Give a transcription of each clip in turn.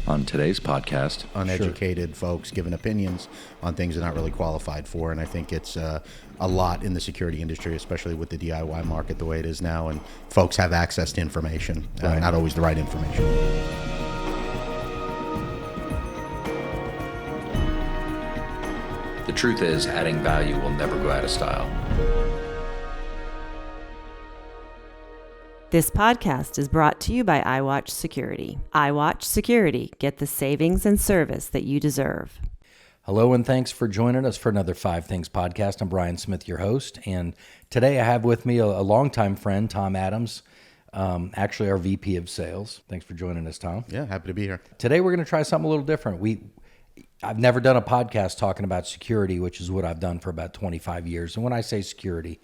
On today's podcast, uneducated folks giving opinions on things they're not really qualified for. And I think it's a lot in the security industry, especially with the DIY market the way it is now. And folks have access to information, not always the right information. The truth is, adding value will never go out of style. This podcast is brought to you by iWatch Security. iWatch Security. Get the savings and service that you deserve. Hello, and thanks for joining us for another Five Things podcast. I'm Brian Smith, your host, and today I have with me a longtime friend, Tom Adams, actually our VP of Sales. Thanks for joining us, Tom. Yeah, happy to be here. Today we're going to try something a little different. I've never done a podcast talking about security, which is what I've done for about 25 years. And when I say security,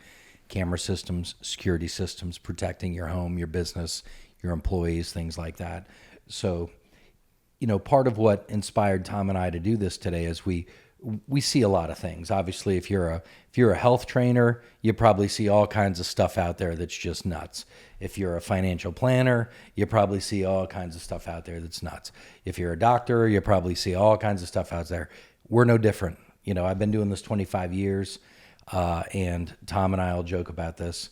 camera systems, security systems, protecting your home, your business, your employees, things like that. So, part of what inspired Tom and I to do this today is we see a lot of things. Obviously, if you're a health trainer, you probably see all kinds of stuff out there that's just nuts. If you're a financial planner, you probably see all kinds of stuff out there that's nuts. If you're a doctor, you probably see all kinds of stuff out there. We're no different. I've been doing this 25 years. And Tom and I will joke about this.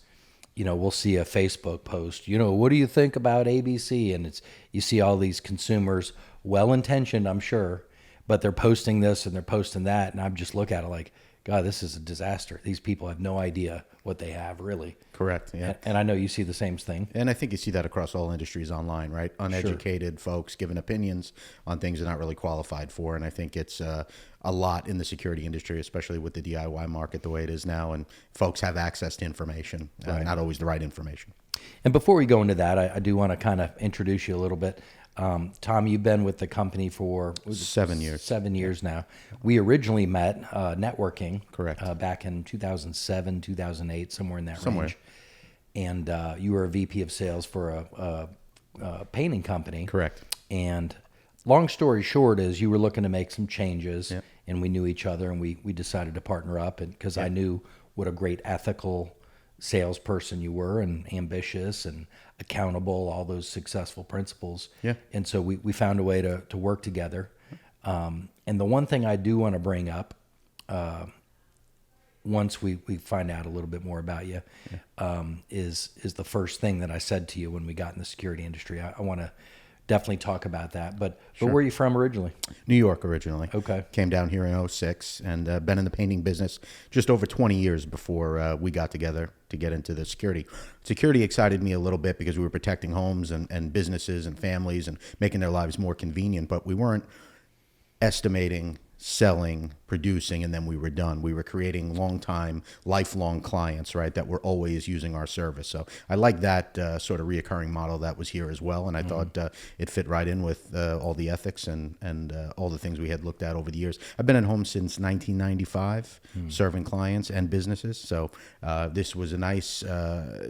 We'll see a Facebook post, what do you think about ABC? And you see all these consumers, well-intentioned, I'm sure, but they're posting this and they're posting that. And I just look at it like, God, this is a disaster. These people have no idea what they have, really. Correct, yeah. And I know you see the same thing. And I think you see that across all industries online, right? Uneducated folks giving opinions on things they're not really qualified for. And I think it's a lot in the security industry, especially with the DIY market the way it is now. And folks have access to information, not always the right information. And before we go into that, I do want to kind of introduce you a little bit. Tom, you've been with the company for 7 years. 7 years now. We originally met networking. Correct. Back in 2007, 2008, somewhere in that range. And you were a VP of sales for a painting company. Correct. And long story short is you were looking to make some changes, and we knew each other, and we decided to partner up, and because I knew what a great ethical salesperson you were, and ambitious and accountable, all those successful principles. Yeah. And so we found a way to work together. And the one thing I do want to bring up, once we find out a little bit more about you, is the first thing that I said to you when we got in the security industry. I want to definitely talk about that. But where are you from originally? New York originally. Okay. Came down here in 2006 and been in the painting business just over 20 years before we got together to get into the security. Security excited me a little bit because we were protecting homes and businesses and families and making their lives more convenient, but we weren't estimating, selling, producing, and then we were done. We were creating lifelong clients, right, that were always using our service. So I like that sort of reoccurring model that was here as well, and I thought it fit right in with all the ethics and all the things we had looked at over the years. I've been at home since 1995, serving clients and businesses. So this was a nice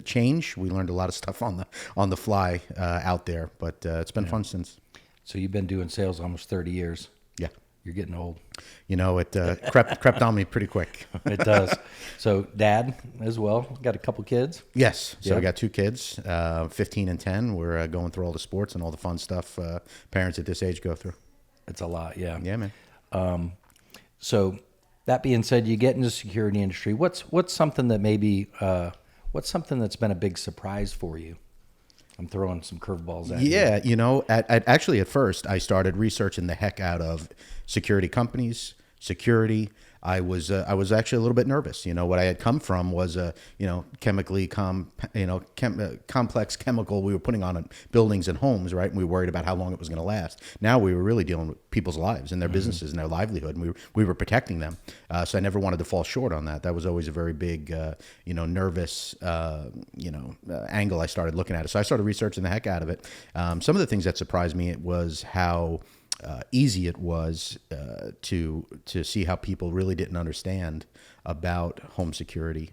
change. We learned a lot of stuff on the fly out there, but it's been fun since. So you've been doing sales almost 30 years. Yeah. You're getting old. It crept on me pretty quick. It does. So dad as well, got a couple kids? Yes. So I got two kids, 15 and 10. We're going through all the sports and all the fun stuff parents at this age go through. It's a lot, yeah. Yeah, man. So that being said, you get into the security industry. What's something that what's something that's been a big surprise for you? I'm throwing some curveballs at you. Yeah, actually at first I started researching the heck out of security companies, security. I was actually a little bit nervous. What I had come from was a chemically complex chemical we were putting on buildings and homes, right? And we were worried about how long it was going to last. Now we were really dealing with people's lives and their businesses and their livelihood, and we were protecting them. So I never wanted to fall short on that. That was always a very big nervous angle I started looking at it. So I started researching the heck out of it. Some of the things that surprised me was how easy it was to see how people really didn't understand about home security,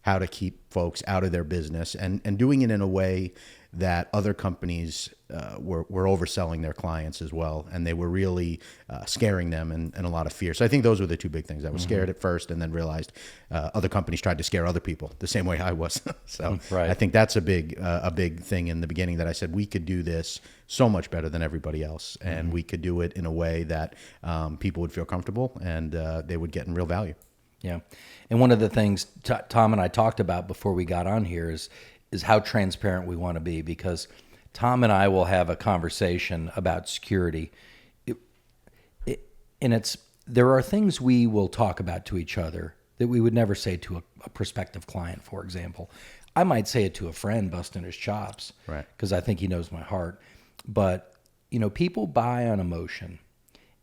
how to keep folks out of their business, and doing it in a way that other companies were overselling their clients as well, and they were really scaring them and a lot of fear. So I think those were the two big things. I was scared at first, and then realized other companies tried to scare other people the same way I was. So Right. I think that's a big thing in the beginning, that I said we could do this so much better than everybody else, and we could do it in a way that people would feel comfortable, and they would get in real value. Yeah. And one of the things Tom and I talked about before we got on here is how transparent we want to be, because Tom and I will have a conversation about security. There are things we will talk about to each other that we would never say to a prospective client, for example. I might say it to a friend busting his chops, Right. because I think he knows my heart. But, people buy on emotion,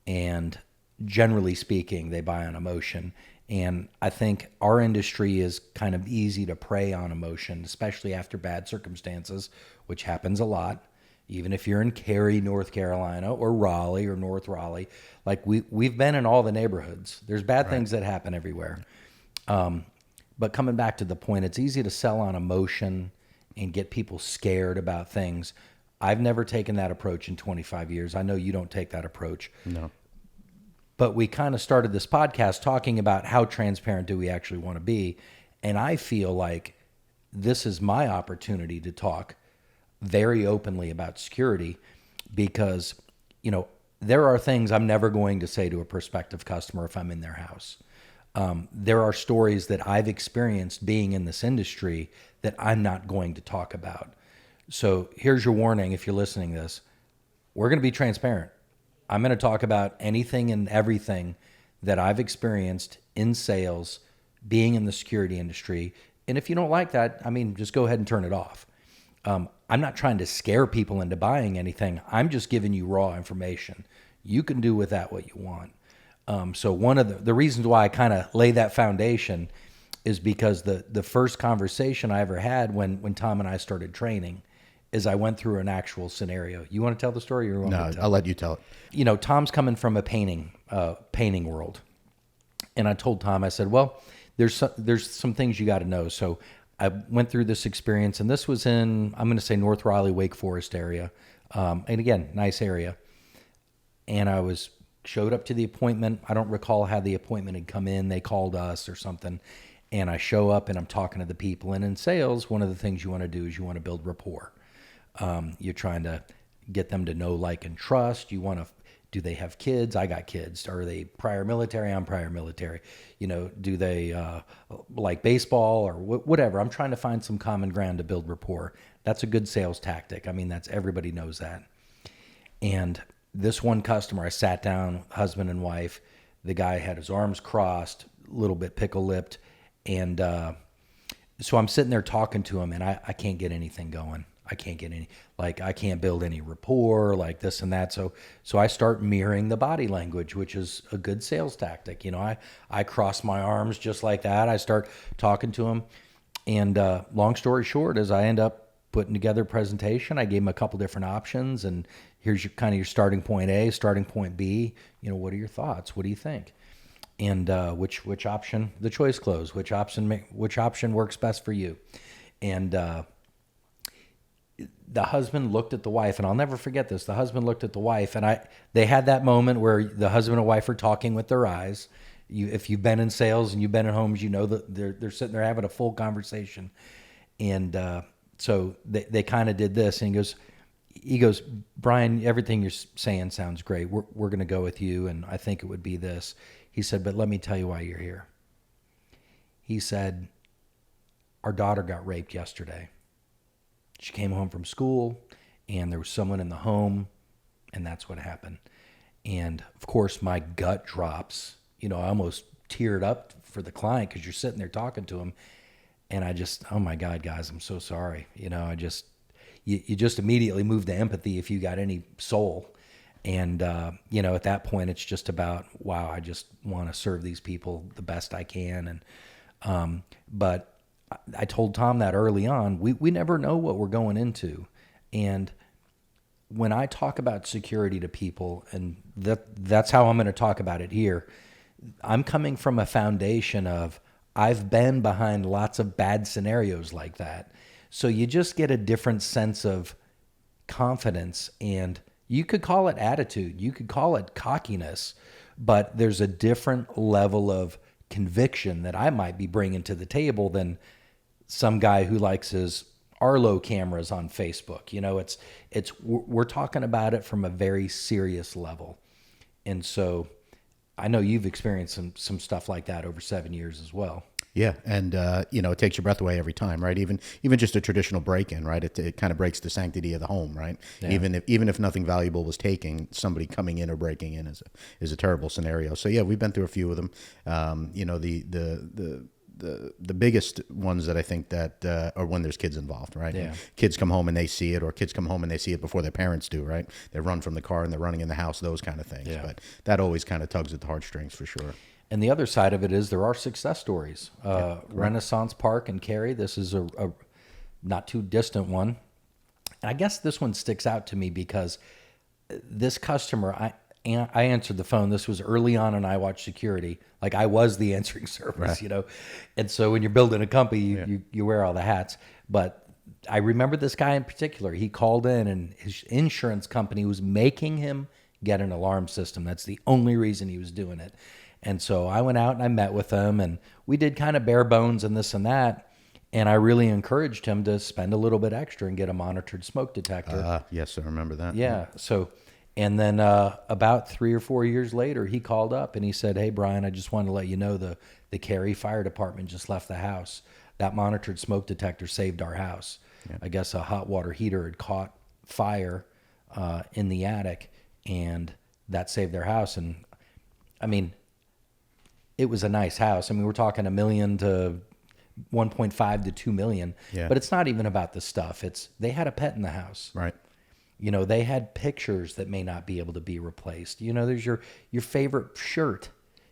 and generally speaking, they buy on emotion. And I think our industry is kind of easy to prey on emotion, especially after bad circumstances, which happens a lot. Even if you're in Cary, North Carolina, or Raleigh or North Raleigh, like we've been in all the neighborhoods. There's bad things that happen everywhere. But coming back to the point, it's easy to sell on emotion and get people scared about things. I've never taken that approach in 25 years. I know you don't take that approach. No. But we kind of started this podcast talking about how transparent do we actually want to be. And I feel like this is my opportunity to talk very openly about security, because, there are things I'm never going to say to a prospective customer if I'm in their house. There are stories that I've experienced being in this industry that I'm not going to talk about. So here's your warning if you're listening to this. We're going to be transparent. I'm going to talk about anything and everything that I've experienced in sales, being in the security industry. And if you don't like that, just go ahead and turn it off. I'm not trying to scare people into buying anything. I'm just giving you raw information. You can do with that what you want. So one of the reasons why I kind of lay that foundation is because the first conversation I ever had when Tom and I started training is I went through an actual scenario. You want to tell the story, or you want me to tell? I'll let you tell it. Tom's coming from a painting world, and I told Tom, I said, well, there's some things you got to know. So I went through this experience, and this was in, I'm going to say, North Raleigh, Wake Forest area, and again, nice area. And I showed up to the appointment. I don't recall how the appointment had come in. They called us or something. And I show up and I'm talking to the people. And in sales, one of the things you want to do is you want to build rapport. You're trying to get them to know, like, and trust. Do they have kids? I got kids. Are they prior military? I'm prior military. Do they like baseball or whatever? I'm trying to find some common ground to build rapport. That's a good sales tactic. Everybody knows that. And this one customer, I sat down, husband and wife. The guy had his arms crossed, a little bit pickle-lipped. And so I'm sitting there talking to him, and I can't get anything going. I can't build any rapport, like this and that. So I start mirroring the body language, which is a good sales tactic. I cross my arms just like that. I start talking to him. And long story short is I end up putting together a presentation. I gave him a couple different options, and here's your starting point A, starting point B. What are your thoughts? What do you think? And which option? The choice closed. Which option works best for you? And the husband looked at the wife, and I'll never forget this. The husband looked at the wife, and they had that moment where the husband and wife are talking with their eyes. If you've been in sales and you've been in homes, that they're sitting there having a full conversation. And so they kind of did this, and he goes, Brian, everything you're saying sounds great. We're going to go with you, and I think it would be this. He said, but let me tell you why you're here. He said, our daughter got raped yesterday. She came home from school, and there was someone in the home, and that's what happened. And, of course, my gut drops. I almost teared up for the client, because you're sitting there talking to him, and I just, oh, my God, guys, I'm so sorry. You just immediately move to empathy if you got any soul. And, at that point, it's just about, wow, I just want to serve these people the best I can. And but I told Tom that early on. We never know what we're going into. And when I talk about security to people, and that's how I'm going to talk about it here, I'm coming from a foundation of I've been behind lots of bad scenarios like that. So you just get a different sense of confidence, and you could call it attitude, you could call it cockiness, but there's a different level of conviction that I might be bringing to the table than some guy who likes his Arlo cameras on Facebook. We're talking about it from a very serious level. And so I know you've experienced some stuff like that over 7 years as well. Yeah, and it takes your breath away every time, right? Even just a traditional break-in, right? It kind of breaks the sanctity of the home, right? Yeah. Even if nothing valuable was taken, somebody coming in or breaking in is a terrible scenario. So yeah, we've been through a few of them. The biggest ones that I think that are when there's kids involved, right? Yeah. Kids come home and they see it, or kids come home and they see it before their parents do, right? They run from the car and they're running in the house, those kind of things. Yeah. But that always kind of tugs at the heartstrings for sure. And the other side of it is there are success stories. Renaissance Park in Cary, this is a not too distant one. And I guess this one sticks out to me because this customer, I answered the phone. This was early on in iWatch Security. Like I was the answering service, Right. And so when you're building a company, you wear all the hats. But I remember this guy in particular. He called in and his insurance company was making him get an alarm system. That's the only reason he was doing it. And so I went out and I met with him and we did kind of bare bones and this and that. And I really encouraged him to spend a little bit extra and get a monitored smoke detector. Yes, I remember that. Yeah. So, and then about 3 or 4 years later, he called up and he said, "Hey, Brian, I just wanted to let you know the Cary Fire Department just left the house. That monitored smoke detector saved our house. Yeah. I guess a hot water heater had caught fire in the attic and that saved their house." And I mean, it was a nice house. I mean, we're talking $1 million to 1.5 to 2 million, Yeah. but it's not even about the stuff. They had a pet in the house. Right. They had pictures that may not be able to be replaced. There's your favorite shirt,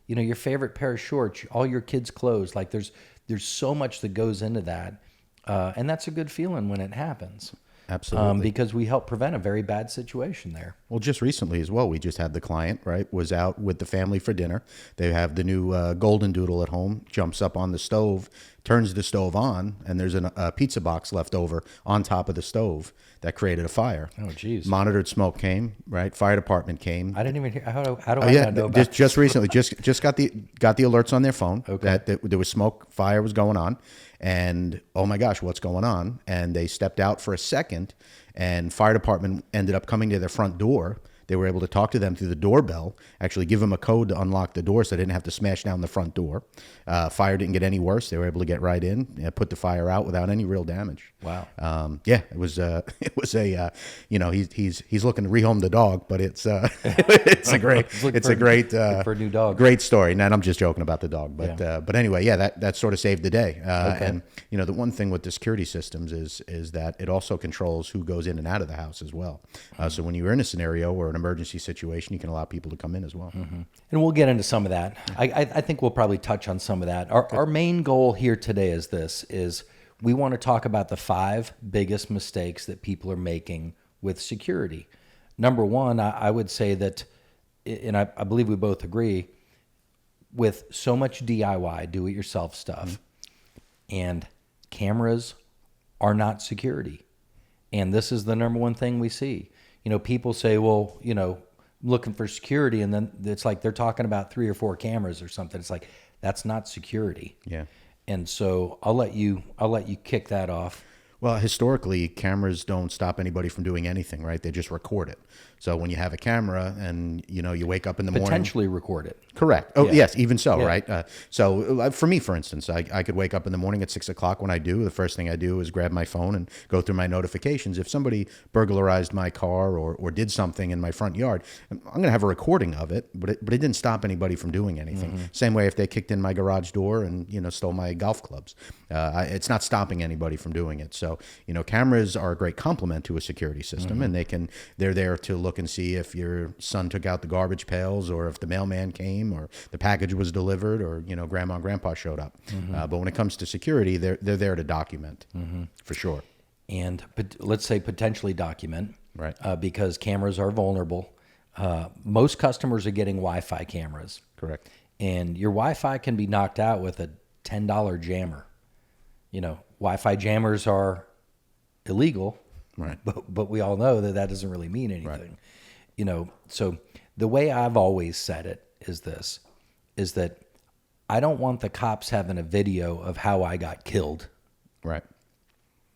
your favorite pair of shorts, all your kids' clothes. Like there's so much that goes into that. And that's a good feeling when it happens. Absolutely. Because we help prevent a very bad situation there. Well, just recently as well, we just had the client, right, was out with the family for dinner. They have the new Golden Doodle at home, jumps up on the stove, turns the stove on, and there's a pizza box left over on top of the stove that created a fire. Oh, geez. Monitored smoke came, right? Fire department came. I didn't even hear. How do I not know about just recently, just got the alerts on their phone that there was smoke, fire was going on, and oh my gosh, what's going on? And they stepped out for a second, and fire department ended up coming to their front door. They were able to talk to them through the doorbell, actually give them a code to unlock the door so they didn't have to smash down the front door. Fire didn't get any worse. They were able to get right in, put the fire out without any real damage. Wow. Yeah, it was he's looking to rehome the dog, but it's a great for a new dog. Great story. And I'm just joking about the dog, but anyway, yeah, that sort of saved the day. And the one thing with the security systems is that it also controls who goes in and out of the house as well. So when you're in a scenario or an emergency situation, you can allow people to come in as well. Mm-hmm. And we'll get into some of that. I think we'll probably touch on some of that. Our main goal here today is we want to talk about the 5 biggest mistakes that people are making with security. Number one, I would say that, and I believe we both agree, with so much DIY, do-it-yourself stuff, and cameras are not security. And this is the number one thing we see. People say, well, looking for security, and then it's like they're talking about 3 or 4 cameras or something. It's like, that's not security. Yeah. And so I'll let you kick that off. Well, historically, cameras don't stop anybody from doing anything, right? They just record it. So when you have a camera and, you wake up in the morning. Potentially record it. Correct. Oh, Yeah. yes, even so, Yeah. right? So for me, for instance, I could wake up in the morning at 6 o'clock. When I do, the first thing I do is grab my phone and go through my notifications. If somebody burglarized my car or did something in my front yard, I'm going to have a recording of it, but it didn't stop anybody from doing anything. Mm-hmm. Same way if they kicked in my garage door and, stole my golf clubs. It's not stopping anybody from doing it. So, cameras are a great complement to a security system, and they're there to look and see if your son took out the garbage pails, or if the mailman came, or the package was delivered, or grandma and grandpa showed up. But when it comes to security, they're there to document for sure. And let's say potentially document, Right. Because cameras are vulnerable. Most customers are getting Wi-Fi cameras. Correct. And your Wi-Fi can be knocked out with a $10 jammer. Wi-Fi jammers are illegal, Right. but we all know that doesn't really mean anything. Right. You know, so the way I've always said it is this, is that I don't want the cops having a video of how I got killed. Right.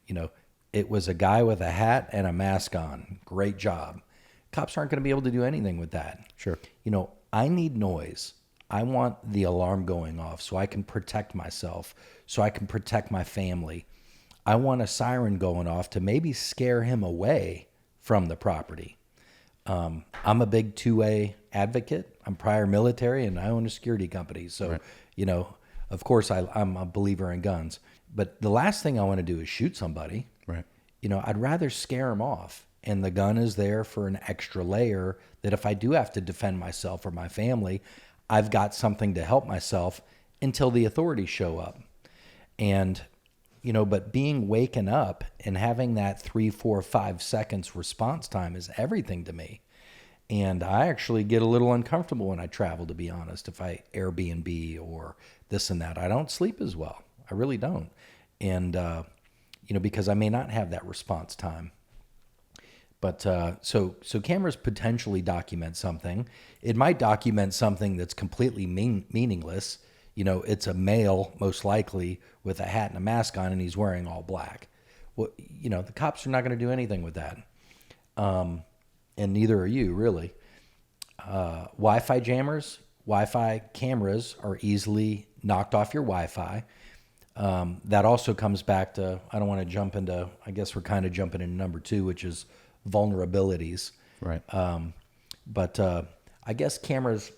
You know, it was a guy with a hat and a mask on. Great job. Cops aren't going to be able to do anything with that. Sure. You know, I need noise. I want the alarm going off so I can protect myself, so I can protect my family. I want a siren going off to maybe scare him away from the property. I'm a big 2A advocate. I'm prior military and I own a security company. So, Right. you know, of course I'm a believer in guns. But the last thing I want to do is shoot somebody. Right. You know, I'd rather scare them off. And the gun is there for an extra layer that if I do have to defend myself or my family, I've got something to help myself until the authorities show up. And, you know, but being waken up and having that 3, 4, 5 seconds response time is everything to me. And I actually get a little uncomfortable when I travel, to be honest, if I Airbnb or this and that. I don't sleep as well. I really don't. And, you know, because I may not have that response time. But so cameras potentially document something. It might document something that's completely meaningless. You know, it's a male, most likely, with a hat and a mask on, and he's wearing all black. Well, you know, the cops are not going to do anything with that. And neither are you, really. Wi-Fi jammers, Wi-Fi cameras are easily knocked off your Wi-Fi. That also comes back to, I don't want to jump into, I guess we're kind of jumping into number 2, which is vulnerabilities. Right. But I guess cameras,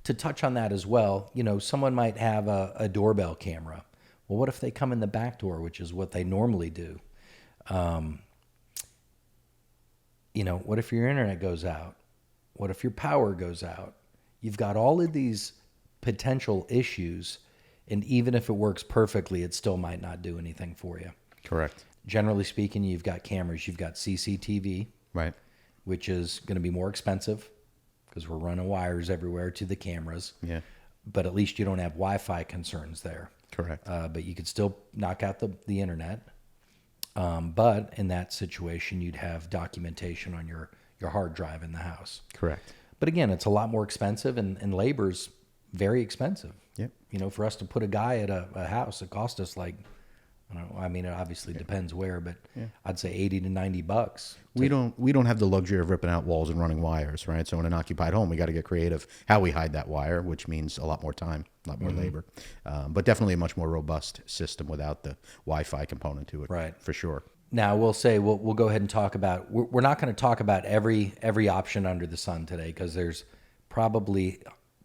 to touch on that as well, you know, someone might have a doorbell camera. Well, what if they come in the back door, which is what they normally do? You know, what if your internet goes out? What if your power goes out? You've got all of these potential issues, and even if it works perfectly, it still might not do anything for you. Correct. Generally speaking, you've got cameras, you've got CCTV, Right. which is going to be more expensive because we're running wires everywhere to the cameras. Yeah. But at least you don't have Wi-Fi concerns there. Correct. But you could still knock out the internet. But in that situation, you'd have documentation on your hard drive in the house. Correct. But again, it's a lot more expensive, and labor's very expensive. Yep. You know, for us to put a guy at a house, it cost us like, I don't know, I mean, it obviously depends where, but I'd say $80 to $90. We don't have the luxury of ripping out walls and running wires, right? So in an occupied home, we got to get creative how we hide that wire, which means a lot more time, a lot more labor, but definitely a much more robust system without the Wi-Fi component to it, Right. For sure. Now we'll say we'll go ahead and talk about. We're not going to talk about every option under the sun today because there's probably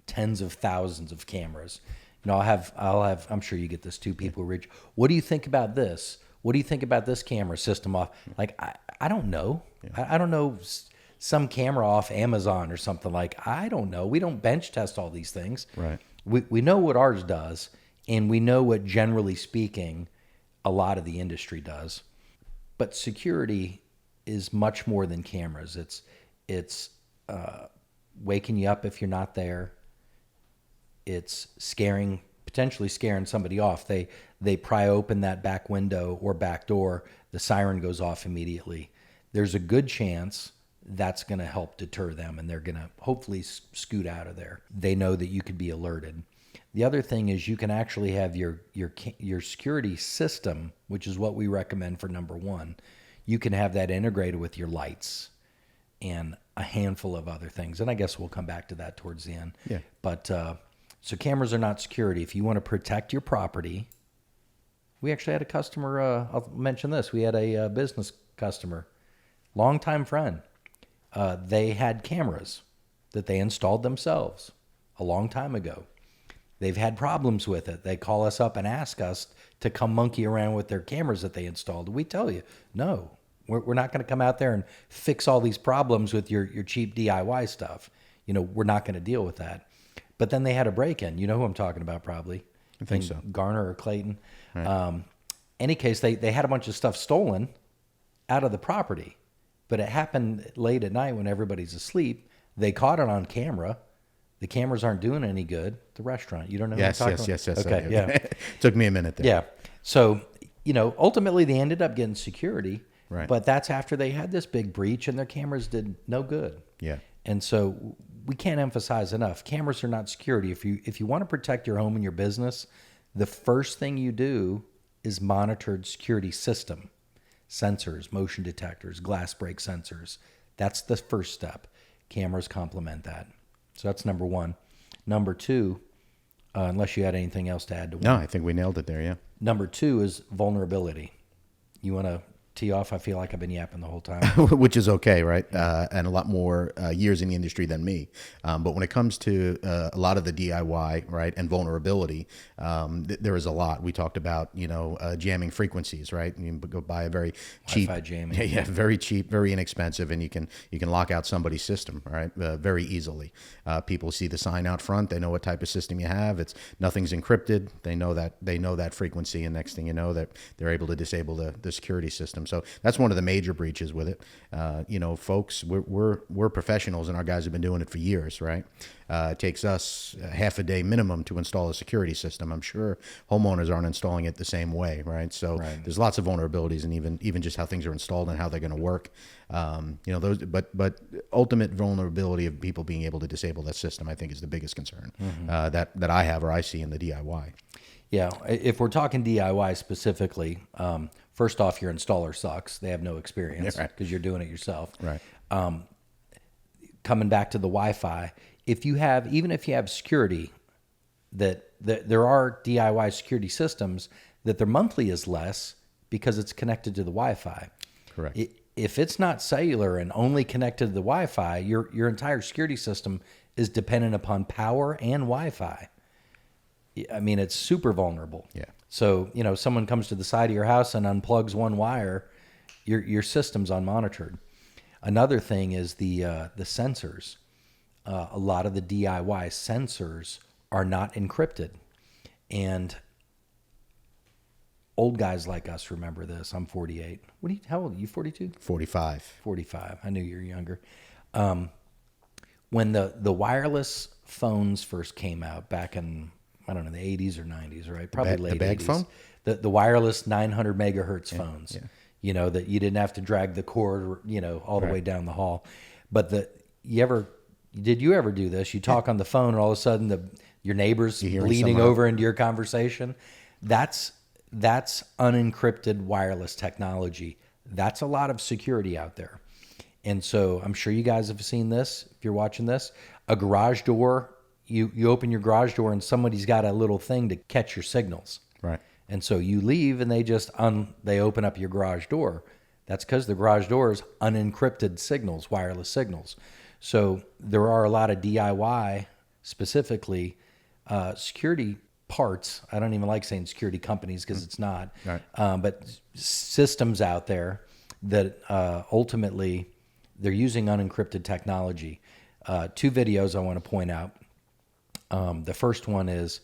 tens of thousands of cameras. You know, I'll have. I'm sure you get this too. People reach. What do you think about this? What do you think about this camera system off? Like I don't know. I don't know some camera off Amazon or something like. I don't know. We don't bench test all these things. Right. We know what ours does, and we know what, generally speaking, a lot of the industry does. But security is much more than cameras. It's waking you up if you're not there. It's potentially scaring somebody off. They pry open that back window or back door, the siren goes off immediately. There's a good chance that's going to help deter them, and they're going to hopefully scoot out of there. They know that you could be alerted. The other thing is you can actually have your security system, which is what we recommend for number 1. You can have that integrated with your lights and a handful of other things. And I guess we'll come back to that towards the end. Yeah. But so cameras are not security. If you want to protect your property, we actually had a customer, I'll mention this. We had a business customer, longtime friend. They had cameras that they installed themselves a long time ago. They've had problems with it. They call us up and ask us to come monkey around with their cameras that they installed. We tell you, no, we're not going to come out there and fix all these problems with your cheap DIY stuff. You know, we're not going to deal with that. But then they had a break-in. You know who I'm talking about, probably. I think so. Garner or Clayton. Right. Any case, they had a bunch of stuff stolen out of the property. But it happened late at night when everybody's asleep. They caught it on camera. The cameras aren't doing any good. The restaurant, you don't know Yes. what I'm talking about? Yes. Okay, yeah. Took me a minute there. Yeah. So, ultimately they ended up getting security, Right. but that's after they had this big breach and their cameras did no good. Yeah. And so we can't emphasize enough. Cameras are not security. If you want to protect your home and your business, the first thing you do is monitored security system, sensors, motion detectors, glass break sensors. That's the first step. Cameras complement that. So that's number one. Number two, unless you had anything else to add to one. No, I think we nailed it there. Yeah. Number two is vulnerability. You want to tee off? I feel like I've been yapping the whole time. Which is okay, right? And a lot more years in the industry than me. But when it comes to a lot of the DIY, right, and vulnerability, there is a lot. We talked about, jamming frequencies, right? You can go buy a very cheap, Wi-Fi jamming. yeah, very cheap, very inexpensive, and you can lock out somebody's system, right, very easily. People see the sign out front. They know what type of system you have. Nothing's encrypted. They know that frequency, and next thing you know, that they're able to disable the security system. So that's one of the major breaches with it. Folks, we're professionals, and our guys have been doing it for years, right? It takes us half a day minimum to install a security system. I'm sure homeowners aren't installing it the same way, right? So there's lots of vulnerabilities, and even just how things are installed and how they're going to work. But ultimate vulnerability of people being able to disable that system, I think, is the biggest concern that I have or I see in the DIY. Yeah, if we're talking DIY specifically, first off, your installer sucks. They have no experience because you're doing it yourself. Right. Coming back to the Wi-Fi, even if you have security, that there are DIY security systems that their monthly is less because it's connected to the Wi-Fi. Correct. If it's not cellular and only connected to the Wi-Fi, your entire security system is dependent upon power and Wi-Fi. I mean, it's super vulnerable. Yeah. So, someone comes to the side of your house and unplugs one wire, your system's unmonitored. Another thing is the sensors. A lot of the DIY sensors are not encrypted. And old guys like us remember this. I'm 48. How old are you? 42? 45. 45. I knew you were younger. When the wireless phones first came out back in, I don't know, the 80s or 90s, right? Probably late 80s. The bag phone? The wireless 900 megahertz phones. Yeah. That you didn't have to drag the cord, all the way down the hall. But did you ever do this? You talk on the phone and all of a sudden your neighbor's bleeding over into your conversation. That's unencrypted wireless technology. That's a lot of security out there. And so I'm sure you guys have seen this. If you're watching this, a garage door, you open your garage door and somebody's got a little thing to catch your signals. Right. And so you leave and they open up your garage door. That's because the garage door is unencrypted signals, wireless signals. So there are a lot of DIY, specifically security parts. I don't even like saying security companies because it's not. Right. But systems out there that ultimately they're using unencrypted technology. Two videos I want to point out. The first one is,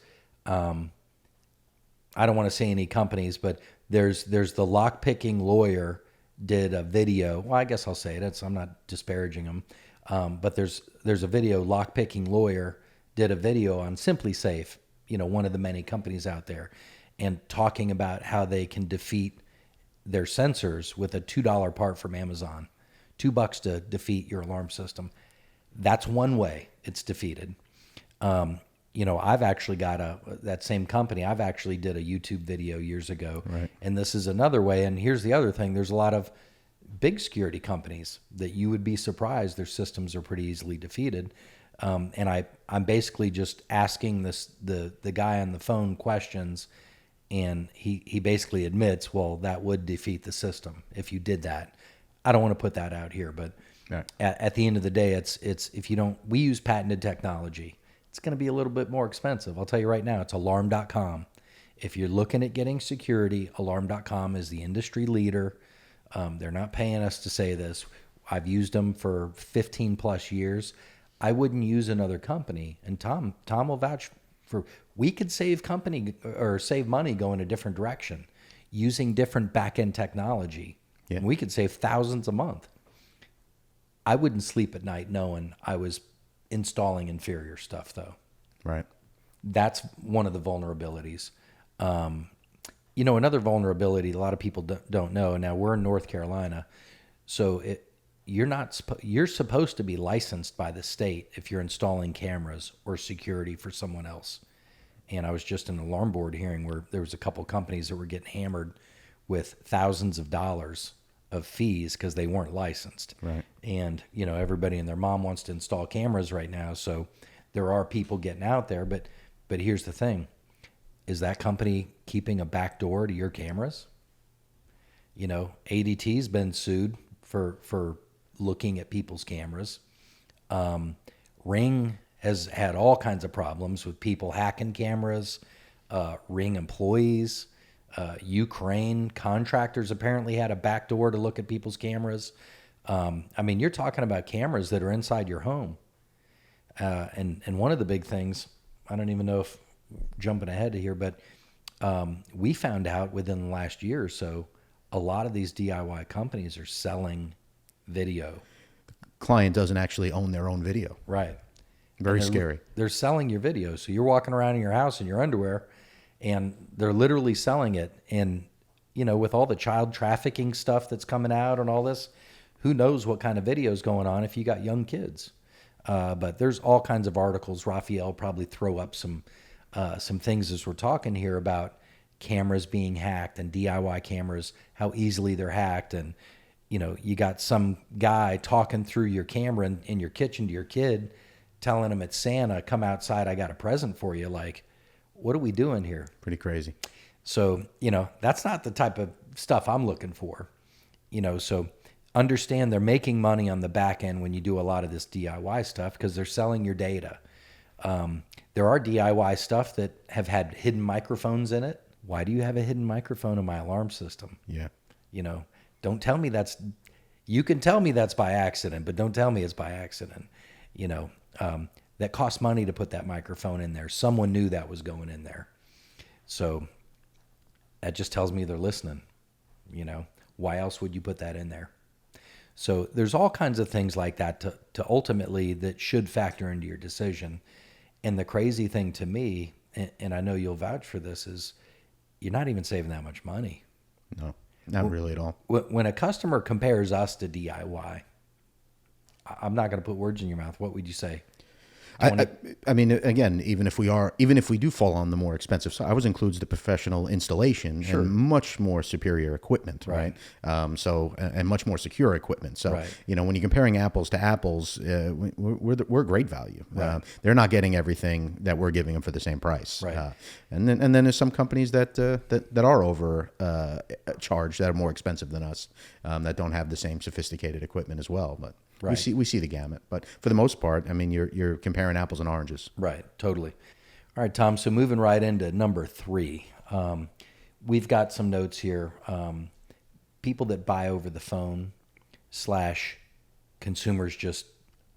I don't want to say any companies, but there's the lock-picking lawyer did a video. Well, I guess I'll say it. I'm not disparaging them. But there's a video, lock-picking lawyer did a video on Simply Safe, one of the many companies out there, and talking about how they can defeat their sensors with a $2 part from Amazon. $2 to defeat your alarm system. That's one way it's defeated. I've actually got that same company. I've actually did a YouTube video years ago. Right. And this is another way. And here's the other thing. There's a lot of big security companies that you would be surprised their systems are pretty easily defeated. And I'm basically just asking the guy on the phone questions, and he basically admits, well, that would defeat the system if you did that. I don't want to put that out here, but at the end of the day, it's if you don't, we use patented technology. It's going to be a little bit more expensive. I'll tell you right now, it's alarm.com. If you're looking at getting security, alarm.com is the industry leader. They're not paying us to say this. I've used them for 15 plus years. I wouldn't use another company. And Tom will vouch for, we could save money going a different direction using different back-end technology. Yeah. And we could save thousands a month. I wouldn't sleep at night knowing I was installing inferior stuff, though. Right. That's one of the vulnerabilities. Another vulnerability a lot of people don't know. Now we're in North Carolina, so you're supposed to be licensed by the state if you're installing cameras or security for someone else. And I was just in an alarm board hearing where there was a couple companies that were getting hammered with thousands of dollars of fees because they weren't licensed. Right. And everybody and their mom wants to install cameras right now, so there are people getting out there. But here's the thing: is that company keeping a back door to your cameras? ADT's been sued for looking at people's cameras. Ring has had all kinds of problems with people hacking cameras. Ring employees, Ukraine contractors apparently had a back door to look at people's cameras. You're talking about cameras that are inside your home. And one of the big things, I don't even know if jumping ahead to here, but we found out within the last year or so, a lot of these DIY companies are selling video. Client doesn't actually own their own video. Right. Very scary. They're selling your video. So you're walking around in your house in your underwear and they're literally selling it. And, with all the child trafficking stuff that's coming out and all this, who knows what kind of video is going on if you got young kids. But there's all kinds of articles. Raphael probably throw up some things as we're talking here about cameras being hacked and DIY cameras, how easily they're hacked. And, you got some guy talking through your camera in your kitchen to your kid, telling him it's Santa, come outside, I got a present for you. Like, what are we doing here? Pretty crazy. So, that's not the type of stuff I'm looking for. So understand they're making money on the back end when you do a lot of this DIY stuff because they're selling your data. There are DIY stuff that have had hidden microphones in it. Why do you have a hidden microphone in my alarm system? Yeah. Don't tell me you can tell me that's by accident, but don't tell me it's by accident. That costs money to put that microphone in there. Someone knew that was going in there. So that just tells me they're listening. Why else would you put that in there? So there's all kinds of things like that to ultimately that should factor into your decision. And the crazy thing to me, and I know you'll vouch for this, is you're not even saving that much money. No, not really at all. When a customer compares us to DIY, I'm not going to put words in your mouth. What would you say? I mean, again, even if we do fall on the more expensive side, ours includes the professional installation and much more superior equipment, right? And much more secure equipment. So, when you're comparing apples to apples, we're great value. Right. They're not getting everything that we're giving them for the same price. Right. And then there's some companies that are over charged, that are more expensive than us, that don't have the same sophisticated equipment as well. But we see the gamut. But for the most part, I mean, you're comparing apples and oranges. Right, totally. All right, Tom, so moving right into number 3. We've got some notes here. People that buy over the phone / consumers just,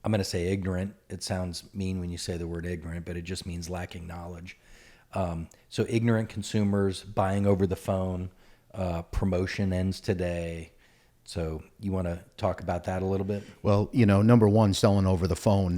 I'm going to say ignorant. It sounds mean when you say the word ignorant, but it just means lacking knowledge. So ignorant consumers buying over the phone, promotion ends today. So you want to talk about that a little bit? Well, number one, selling over the phone.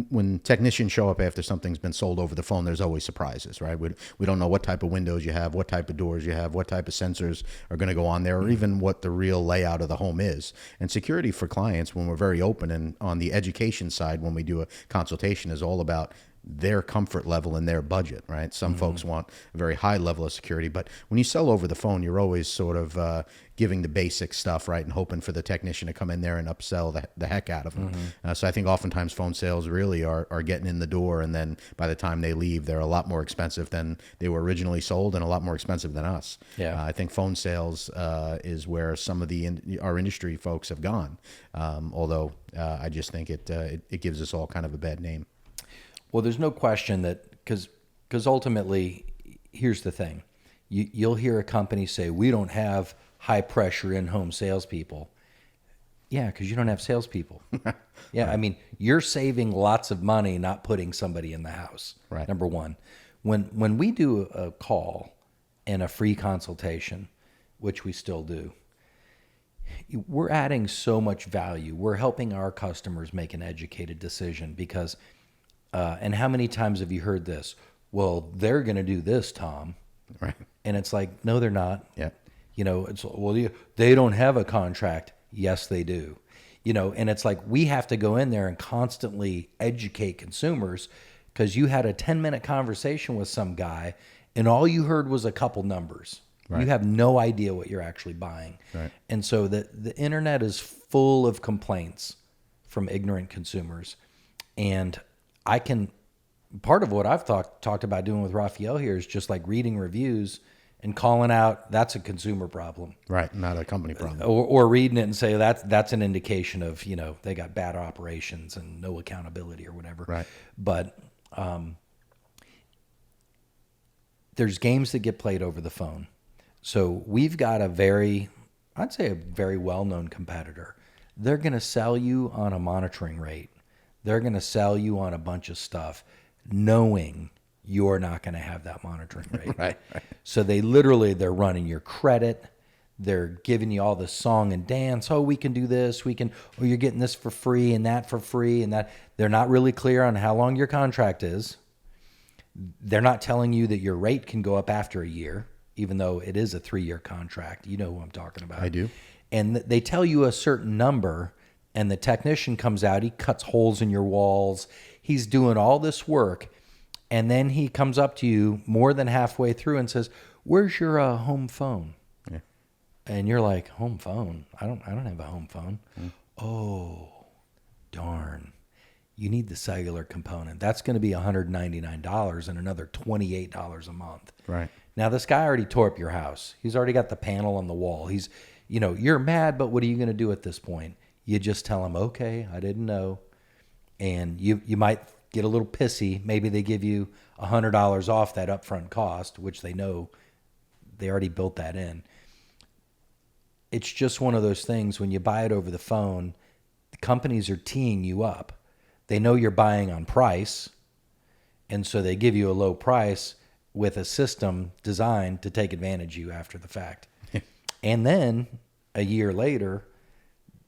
When technicians show up after something's been sold over the phone, there's always surprises, right? We don't know what type of windows you have, what type of doors you have, what type of sensors are going to go on there, or even what the real layout of the home is. And security for clients, when we're very open, and on the education side, when we do a consultation, is all about their comfort level and their budget, right? Some folks want a very high level of security, but when you sell over the phone, you're always sort of giving the basic stuff, right, and hoping for the technician to come in there and upsell the heck out of them. So I think oftentimes phone sales really are getting in the door, and then by the time they leave, they're a lot more expensive than they were originally sold, and a lot more expensive than us. Yeah. I think phone sales is where some of our industry folks have gone, although I just think it gives us all kind of a bad name. Well, there's no question that because ultimately, here's the thing. You'll hear a company say, we don't have high pressure in-home salespeople. Yeah, because you don't have salespeople. Yeah, I mean, you're saving lots of money not putting somebody in the house. Right. Number one. When we do a call and a free consultation, which we still do, we're adding so much value. We're helping our customers make an educated decision because and how many times have you heard this? Well, they're going to do this, Tom. Right. And it's like, no, they're not. Yeah. You know, it's, well, they don't have a contract. Yes, they do. You know, and it's like we have to go in there and constantly educate consumers, because you had a 10-minute conversation with some guy and all you heard was a couple numbers. Right. You have no idea what you're actually buying. Right. And so the internet is full of complaints from ignorant consumers. And part of what I've talked about doing with Raphael here is just like reading reviews and calling out that's a consumer problem, Right, not a company problem. or reading it and say that's an indication of, you know, they got bad operations and no accountability or whatever. Right. But there's games that get played over the phone. So we've got I'd say a very well-known competitor. They're going to sell you on a monitoring rate. They're going to sell you on a bunch of stuff, knowing you're not going to have that monitoring rate. Right. So they're running your credit. They're giving you all this song and dance. Oh, we can do this. You're getting this for free and that for free and that. They're not really clear on how long your contract is. They're not telling you that your rate can go up after a year, even though it is a 3-year contract. You know who I'm talking about. I do. And they tell you a certain number, and the technician comes out. He cuts holes in your walls. He's doing all this work. And then he comes up to you more than halfway through and says, "Where's your home phone?" Yeah. And you're like, "Home phone? I don't have a home phone." Oh, darn. You need the cellular component. That's going to be $199 and another $28 a month. Right. Now, this guy already tore up your house. He's already got the panel on the wall. You're mad, but what are you going to do at this point? You just tell him, "Okay, I didn't know." And you might get a little pissy. Maybe they give you $100 off that upfront cost, which they know they already built that in. It's just one of those things when you buy it over the phone, the companies are teeing you up. They know you're buying on price, and so they give you a low price with a system designed to take advantage of you after the fact. And then a year later,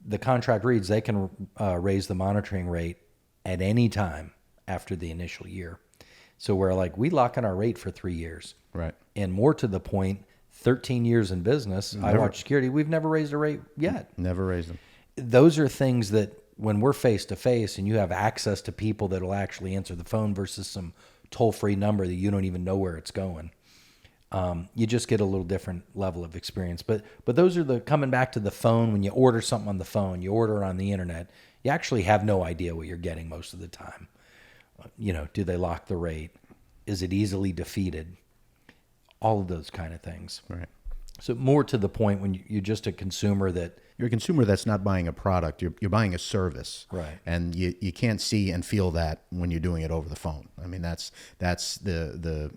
the contract reads they can raise the monitoring rate at any time after the initial year. So we're like, we lock in our rate for 3 years. Right. And more to the point, 13 years in business, iWatch Security, we've never raised a rate yet. Never raised them. Those are things that when we're face to face and you have access to people that will actually answer the phone versus some toll-free number that you don't even know where it's going, you just get a little different level of experience. But those are coming back to the phone. When you order something on the phone, you order on the internet, you actually have no idea what you're getting most of the time. Do they lock the rate? Is it easily defeated? All of those kind of things. Right. So more to the point, when you're just a consumer You're a consumer that's not buying a product. You're buying a service. Right. And you can't see and feel that when you're doing it over the phone. I mean, that's the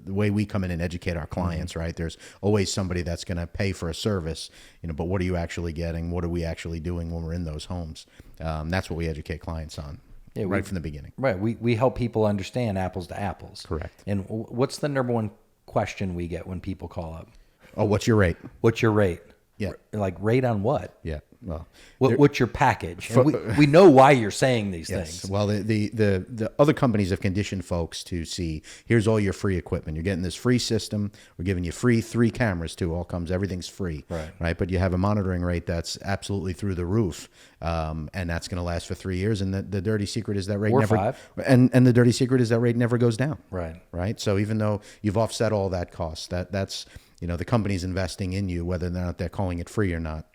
way we come in and educate our clients, right? There's always somebody that's going to pay for a service, but what are you actually getting? What are we actually doing when we're in those homes? That's what we educate clients on. Yeah, right from the beginning. Right. We help people understand apples to apples. Correct. And what's the number one question we get when people call up? Oh, what's your rate? What's your rate? Yeah. Like, rate on what? Yeah. Well, what's your package? And we know why you're saying these yes. things. Well, the other companies have conditioned folks to see, here's all your free equipment. You're getting this free system. We're giving you free 3 cameras too. Everything's free. Right. But you have a monitoring rate that's absolutely through the roof. And that's going to last for 3 years. And the dirty secret is that rate Or never 5. And the dirty secret is that rate never goes down. Right. Right. So even though you've offset all that cost, that's the company's investing in you, whether or not they're calling it free or not.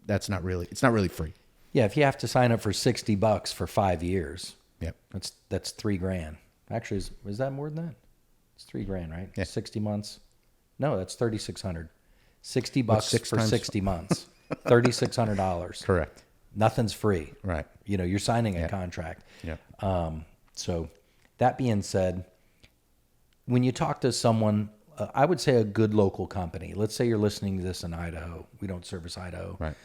It's not really free. Yeah, if you have to sign up for $60 for 5 years, Yep. that's $3,000. Actually, is that more than that? It's $3,000, right? Yeah. 60 months. No, that's $3,600. $60 for 60 months. $3,600. Correct. Nothing's free. Right. You're signing a contract. Yeah. So that being said, when you talk to someone, I would say a good local company. Let's say you're listening to this in Idaho. We don't service Idaho. Right.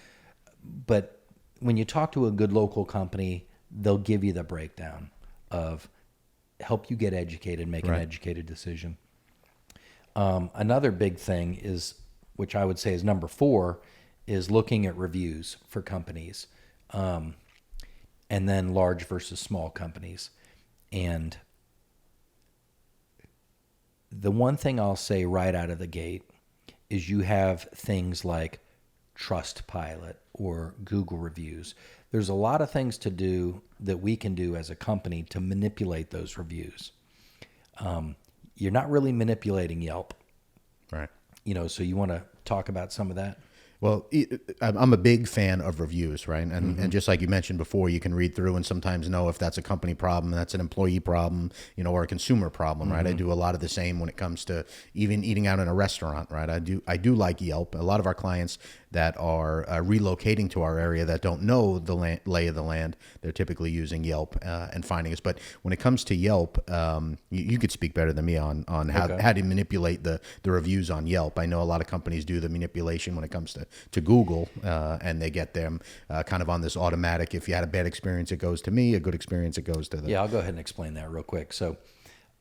But when you talk to a good local company, they'll give you the breakdown of help you get educated, make an educated decision. Another big thing is, which I would say is number 4, is looking at reviews for companies, and then large versus small companies. And the one thing I'll say right out of the gate is you have things like Trustpilot or Google reviews. There's a lot of things to do that we can do as a company to manipulate those reviews. You're not really manipulating Yelp. Right. So you want to talk about some of that? Well, I'm a big fan of reviews, right? And just like you mentioned before, you can read through and sometimes know if that's a company problem, that's an employee problem, or a consumer problem, right? I do a lot of the same when it comes to even eating out in a restaurant, right? I do like Yelp. A lot of our clients that are relocating to our area that don't know the lay of the land, they're typically using Yelp and finding us. But when it comes to Yelp, you could speak better than me on how to manipulate the reviews on Yelp. I know a lot of companies do the manipulation when it comes to Google, and they get them kind of on this automatic. If you had a bad experience, it goes to me. A good experience, it goes to the. Yeah, I'll go ahead and explain that real quick. So,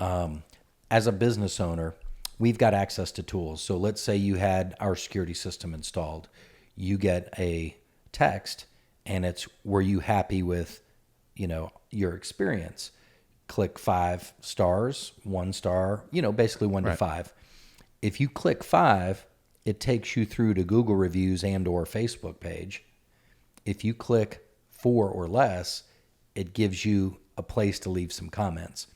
as a business owner, we've got access to tools. So let's say you had our security system installed. You get a text, and it's, were you happy with, your experience? Click 5 stars, 1 star, basically 1 to 5. If you click 5, it takes you through to Google reviews and or Facebook page. If you click 4 or less, it gives you a place to leave some comments.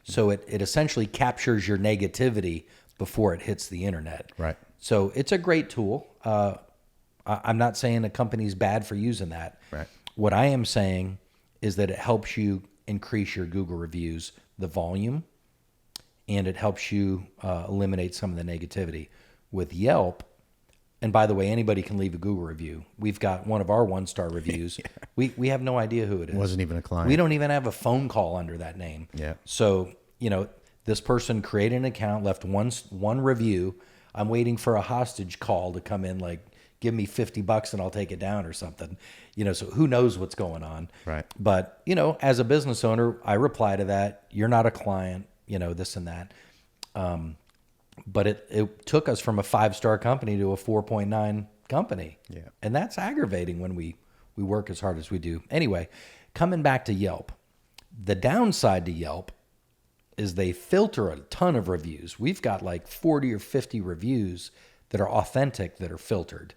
So it essentially captures your negativity before it hits the internet. Right. So it's a great tool. I'm not saying a company's bad for using that. Right. What I am saying is that it helps you increase your Google reviews, the volume, and it helps you eliminate some of the negativity. With Yelp, and by the way, anybody can leave a Google review. We've got one of our 1-star reviews. We have no idea who it is. Wasn't even a client. We don't even have a phone call under that name. Yeah. So, this person created an account, left one review. I'm waiting for a hostage call to come in, like, give me $50 and I'll take it down or something. So who knows what's going on. Right. But, as a business owner, I reply to that. You're not a client, this and that. But it took us from a 5-star company to a 4.9 company. Yeah. And that's aggravating when we work as hard as we do. Anyway, coming back to Yelp, the downside to Yelp is they filter a ton of reviews. We've got like 40 or 50 reviews that are authentic that are filtered.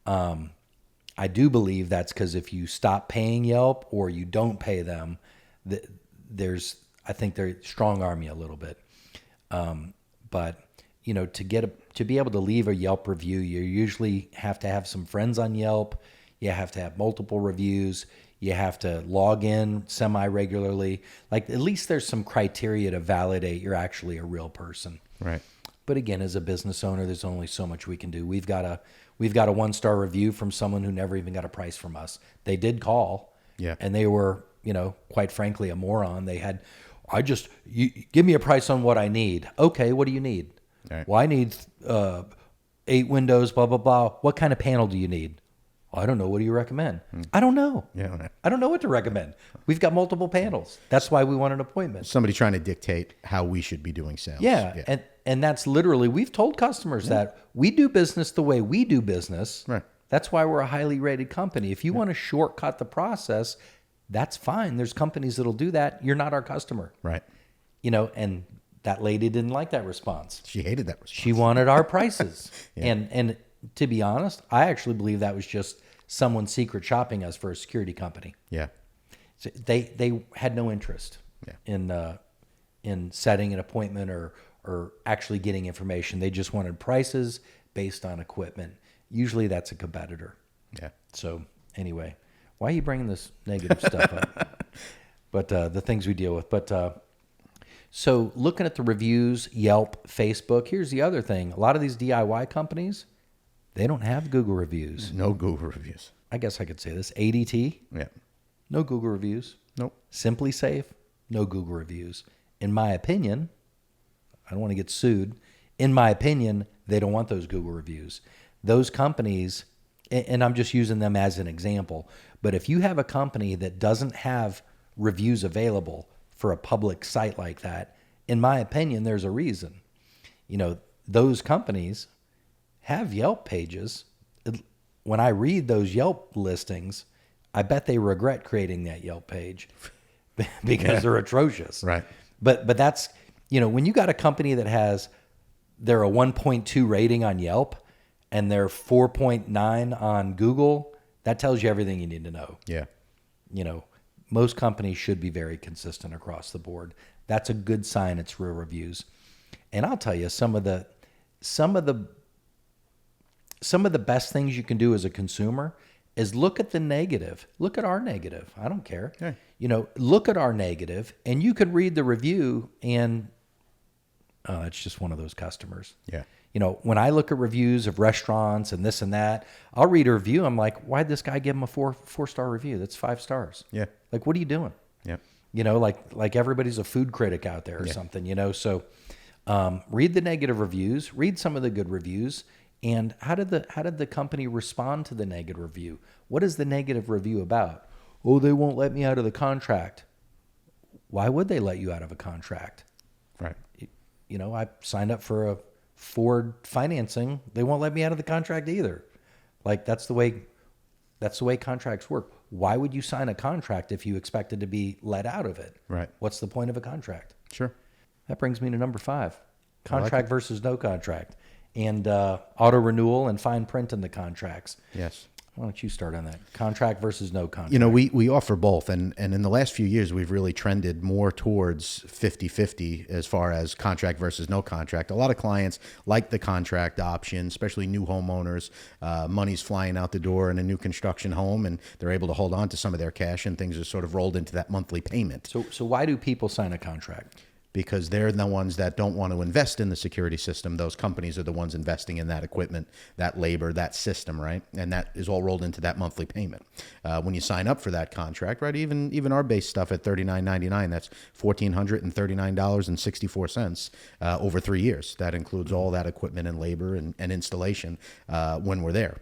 I do believe that's because if you stop paying Yelp or you don't pay them, I think they strong arm you a little bit. But to be able to leave a Yelp review, you usually have to have some friends on Yelp. You have to have multiple reviews. You have to log in semi-regularly. Like, at least there's some criteria to validate you're actually a real person. Right. But again, as a business owner, there's only so much we can do. We've got a 1-star review from someone who never even got a price from us. They did call. Yeah. And they were, quite frankly, a moron. They had, you give me a price on what I need. Okay, what do you need? Right. Well, I need 8 windows, blah, blah, blah. What kind of panel do you need? I don't know. What do you recommend? I don't know. Yeah. I don't know what to recommend. We've got multiple panels. That's why we want an appointment. Somebody trying to dictate how we should be doing sales. Yeah. And that's literally, we've told customers that we do business the way we do business. Right. That's why we're a highly rated company. If you want to shortcut the process, that's fine. There's companies that'll do that. You're not our customer. Right. And that lady didn't like that response. She hated that response. She wanted our prices. And to be honest, I actually believe that was just someone secret shopping us for a security company. Yeah. So they had no interest in setting an appointment or actually getting information. They just wanted prices based on equipment. Usually that's a competitor. Yeah. So anyway, why are you bringing this negative stuff up? But the things we deal with. But so looking at the reviews, Yelp, Facebook, here's the other thing. A lot of these DIY companies, they don't have Google reviews. No Google reviews. I guess I could say this. ADT, Yeah. no Google reviews. Nope. Simply Safe, no Google reviews. In my opinion, I don't want to get sued. In my opinion, they don't want those Google reviews. Those companies, and I'm just using them as an example, but if you have a company that doesn't have reviews available for a public site like that, in my opinion, there's a reason. Those companies have Yelp pages. When I read those Yelp listings, I bet they regret creating that Yelp page because they're atrocious. Right. But that's, when you got a company that they're a 1.2 rating on Yelp and they're 4.9 on Google, that tells you everything you need to know. Yeah. Most companies should be very consistent across the board. That's a good sign it's real reviews. And I'll tell you, some of the best things you can do as a consumer is look at the negative. Look at our negative. I don't care. Yeah. Look at our negative, and you could read the review, and it's just one of those customers. Yeah. When I look at reviews of restaurants and this and that, I'll read a review. I'm like, why'd this guy give him a four-star review? That's 5 stars. Yeah. Like, what are you doing? Yeah. Like everybody's a food critic out there or something, So read the negative reviews, read some of the good reviews. And how did the company respond to the negative review? What is the negative review about? Oh, they won't let me out of the contract. Why would they let you out of a contract? Right. I signed up for a Ford financing. They won't let me out of the contract either. Like, that's the way contracts work. Why would you sign a contract if you expected to be let out of it? Right. What's the point of a contract? Sure. That brings me to number 5, contract versus no contract, and auto renewal and fine print in the contracts. Yes. Why don't you start on that? Contract versus no contract. We offer both. And in the last few years, we've really trended more towards 50-50 as far as contract versus no contract. A lot of clients like the contract option, especially new homeowners. Money's flying out the door in a new construction home, and they're able to hold on to some of their cash, and things are sort of rolled into that monthly payment. So why do people sign a contract? Because they're the ones that don't want to invest in the security system. Those companies are the ones investing in that equipment, that labor, that system, right? And that is all rolled into that monthly payment. When you sign up for that contract, right, even our base stuff at $39.99, that's $1,439.64 over 3 years. That includes all that equipment and labor and installation when we're there.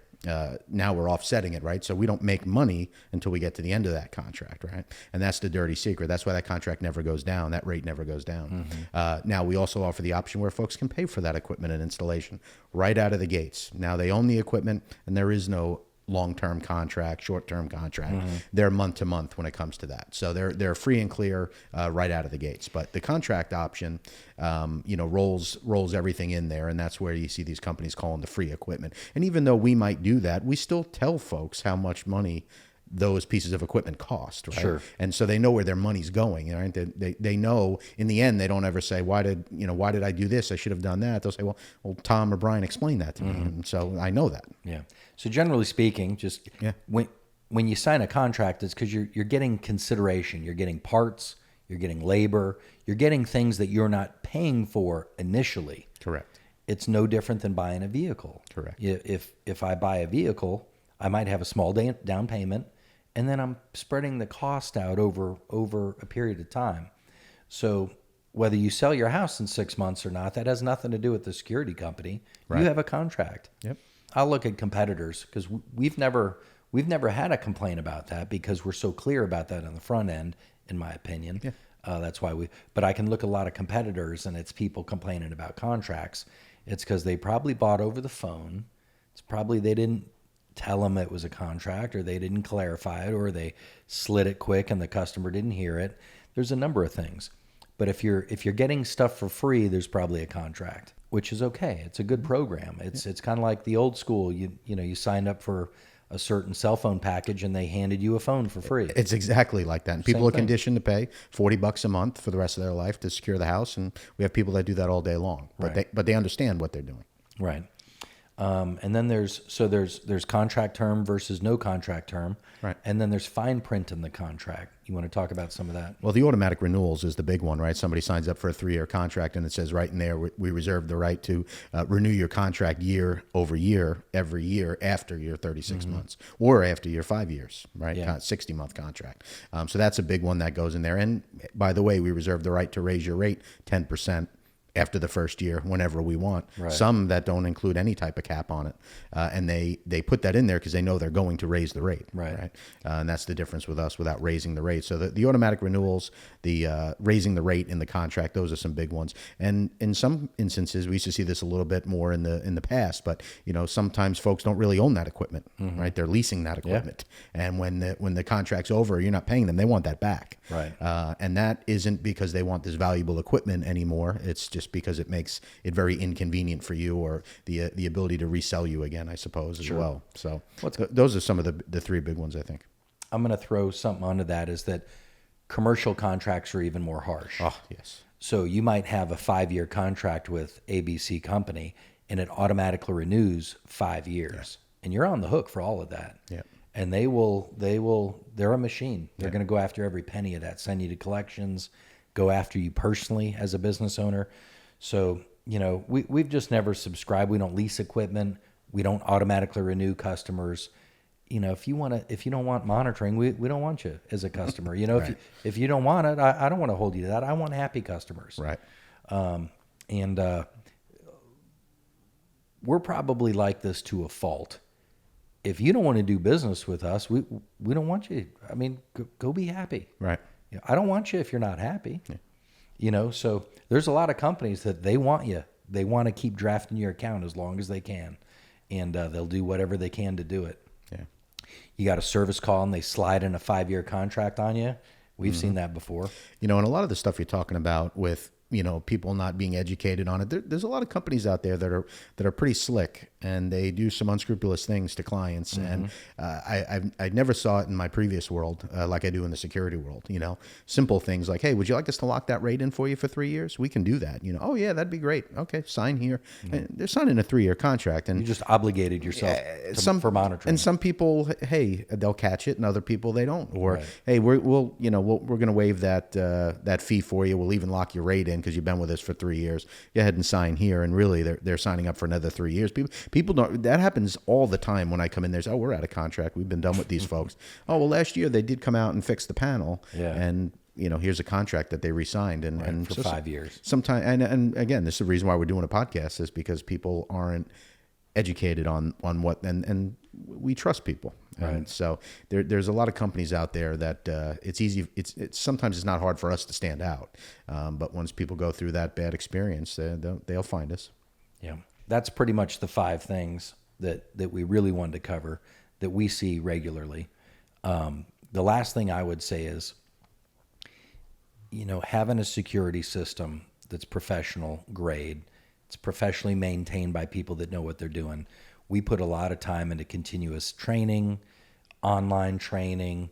Now we're offsetting it, right? So we don't make money until we get to the end of that contract, right? And that's the dirty secret. That's why that contract never goes down. That rate never goes down. Now we also offer the option where folks can pay for that equipment and installation right out of the gates. Now they own the equipment, and there is no long-term contract, short-term contract. They're month to month when it comes to that. So they're free and clear right out of the gates. But the contract option, rolls everything in there, and that's where you see these companies calling the free equipment. And even though we might do that, we still tell folks how much money those pieces of equipment cost, right? Sure. And so they know where their money's going, right? They know in the end, they don't ever say, why did I do this? I should have done that. They'll say, well, Tom or Brian explained that to me. And so I know that. Yeah. So generally speaking, just when you sign a contract, it's because you're getting consideration. You're getting parts, you're getting labor, you're getting things that you're not paying for initially. Correct. It's no different than buying a vehicle. Correct. If I buy a vehicle, I might have a small down payment, and then I'm spreading the cost out over a period of time. So whether you sell your house in 6 months or not, that has nothing to do with the security company. Right. You have a contract. Yep. I'll look at competitors because we've never had a complaint about that because we're so clear about that on the front end, in my opinion. Yeah. That's why but I can look at a lot of competitors, and it's people complaining about contracts. It's because they probably bought over the phone. It's probably they didn't tell them it was a contract, or they didn't clarify it, or they slid it quick and the customer didn't hear it. There's a number of things. But if you're getting stuff for free, there's probably a contract, which is okay. It's a good program. It's kind of like the old school. You signed up for a certain cell phone package and they handed you a phone for free. It's exactly like that. And people are conditioned to pay $40 a month for the rest of their life to secure the house, and we have people that do that all day long. But Right. they understand what they're doing. Right. And then there's contract term versus no contract term. Right. And then there's fine print in the contract. You want to talk about some of that? Well, the automatic renewals is the big one, right? Somebody signs up for a 3-year contract, and it says right in there, we reserve the right to renew your contract year over year, every year after your 36 months, or after your 5 years, right? Yeah. 60-month contract. So that's a big one that goes in there. And by the way, we reserve the right to raise your rate 10% after the first year whenever we want. Right. Some that don't include any type of cap on it. And they put that in there because they know they're going to raise the rate. Right. And that's the difference with us without raising the rate. So the automatic renewals, the raising the rate in the contract, those are some big ones. And in some instances, we used to see this a little bit more in the past, but sometimes folks don't really own that equipment, right? They're leasing that equipment. And when the contract's over, you're not paying them. They want that back. Right. And that isn't because they want this valuable equipment anymore. It's just because it makes it very inconvenient for you, or the ability to resell you again, I suppose, as well. So those are some of the three big ones, I think. I'm going to throw something onto that, is that commercial contracts are even more harsh. Oh, yes. So you might have a 5-year contract with ABC company, and it automatically renews 5 years, and you're on the hook for all of that. Yeah. And they're a machine. They're going to go after every penny of that, send you to collections, go after you personally as a business owner. So, we've just never subscribed. We don't lease equipment. We don't automatically renew customers. If you don't want monitoring, we don't want you as a customer. Right. if you don't want it, I don't want to hold you to that. I want happy customers. Right. And we're probably like this to a fault. If you don't want to do business with us, we don't want you. I mean, go be happy. Right. I don't want you if you're not happy. Yeah. So there's a lot of companies that they want you. They want to keep drafting your account as long as they can, and they'll do whatever they can to do it. Yeah. You got a service call and they slide in a 5-year contract on you. We've seen that before. And a lot of the stuff you're talking about with people not being educated on it. There's a lot of companies out there that are pretty slick, and they do some unscrupulous things to clients. And I never saw it in my previous world like I do in the security world. Simple things like, hey, would you like us to lock that rate in for you for 3 years? We can do that. Oh yeah, that'd be great. Okay, sign here. And they're signing a 3-year contract, and You just obligated yourself for monitoring. And some people, hey, they'll catch it, and other people they don't. Or hey, we're going to waive that fee for you. We'll even lock your rate in because you've been with us for 3 years. Go ahead and sign here. And really, they're signing up for another 3 years. People don't. That happens all the time when I come in there. Oh, we're out of contract. We've been done with these folks. Oh, well, last year they did come out and fix the panel. Yeah. And here's a contract that they re-signed and for 5 years. Sometimes, and again, this is the reason why we're doing a podcast, is because people aren't educated on what, and we trust people. Right. And so there's a lot of companies out there that it's easy. It's sometimes it's not hard for us to stand out. But once people go through that bad experience, they'll find us. Yeah. That's pretty much the 5 things that we really wanted to cover that we see regularly. The last thing I would say is, having a security system that's professional grade, it's professionally maintained by people that know what they're doing. We put a lot of time into continuous training, online training.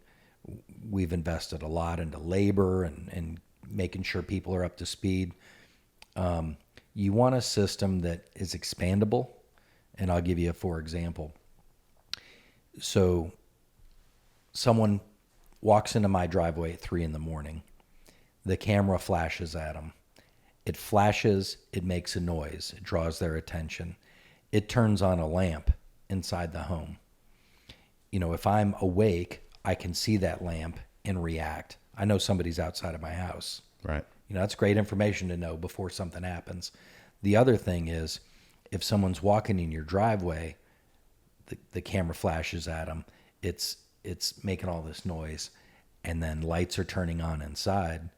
We've invested a lot into labor and making sure people are up to speed. You want a system that is expandable, and I'll give you for example. So someone walks into my driveway at 3 a.m. The camera flashes at them. It flashes, it makes a noise, it draws their attention. It turns on a lamp inside the home. If I'm awake, I can see that lamp and react. I know somebody's outside of my house. Right. That's great information to know before something happens. The other thing is, if someone's walking in your driveway, the camera flashes at them, it's making all this noise, and then lights are turning on inside.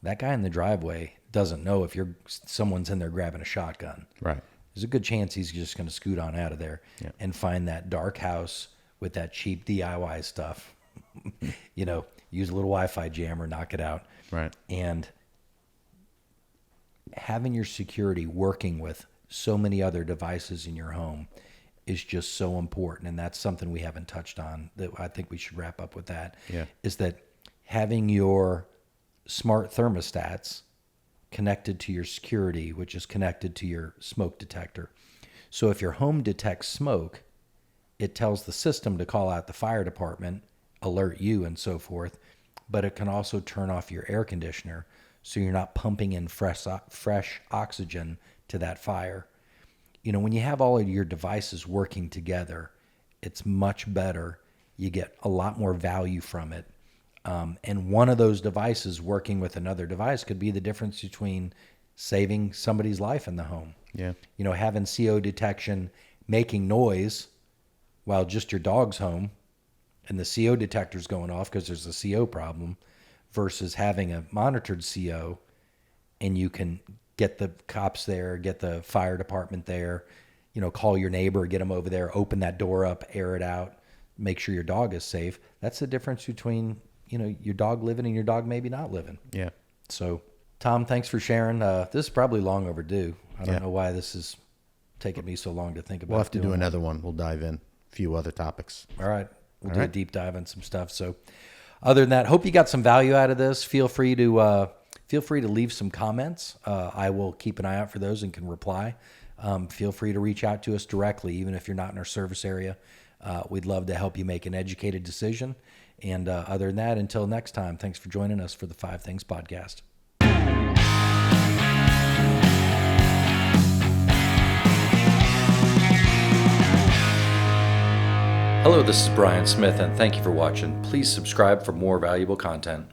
That guy in the driveway doesn't know if someone's in there grabbing a shotgun. Right. There's a good chance he's just going to scoot on out of there and find that dark house with that cheap DIY stuff. Use a little Wi-Fi jammer, knock it out. Right. And having your security working with so many other devices in your home is just so important. And that's something we haven't touched on that I think we should wrap up with that. Yeah. Is that having your smart thermostats connected to your security, which is connected to your smoke detector. So if your home detects smoke, it tells the system to call out the fire department, alert you, and so forth. But it can also turn off your air conditioner so you're not pumping in fresh oxygen to that fire. When you have all of your devices working together, it's much better. You get a lot more value from it. And one of those devices working with another device could be the difference between saving somebody's life in the home. Yeah. You know, having CO detection, making noise while just your dog's home and the CO detector's going off because there's a CO problem, versus having a monitored CO and you can get the cops there, get the fire department there, you know, call your neighbor, get them over there, open that door up, air it out, make sure your dog is safe. That's the difference between, you know, your dog living and your dog maybe not living. Yeah. So, Tom, thanks for sharing. This is probably long overdue. I don't know why this is taking me so long to think about. We'll have to do doing another one. We'll dive in a few other topics. All right. We'll do a deep dive on some stuff. So other than that, hope you got some value out of this. Feel free to leave some comments. I will keep an eye out for those and can reply. Feel free to reach out to us directly, even if you're not in our service area. We'd love to help you make an educated decision. And other than that, until next time, thanks for joining us for the 5 Things Podcast. Hello, this is Brian Smith, and thank you for watching. Please subscribe for more valuable content.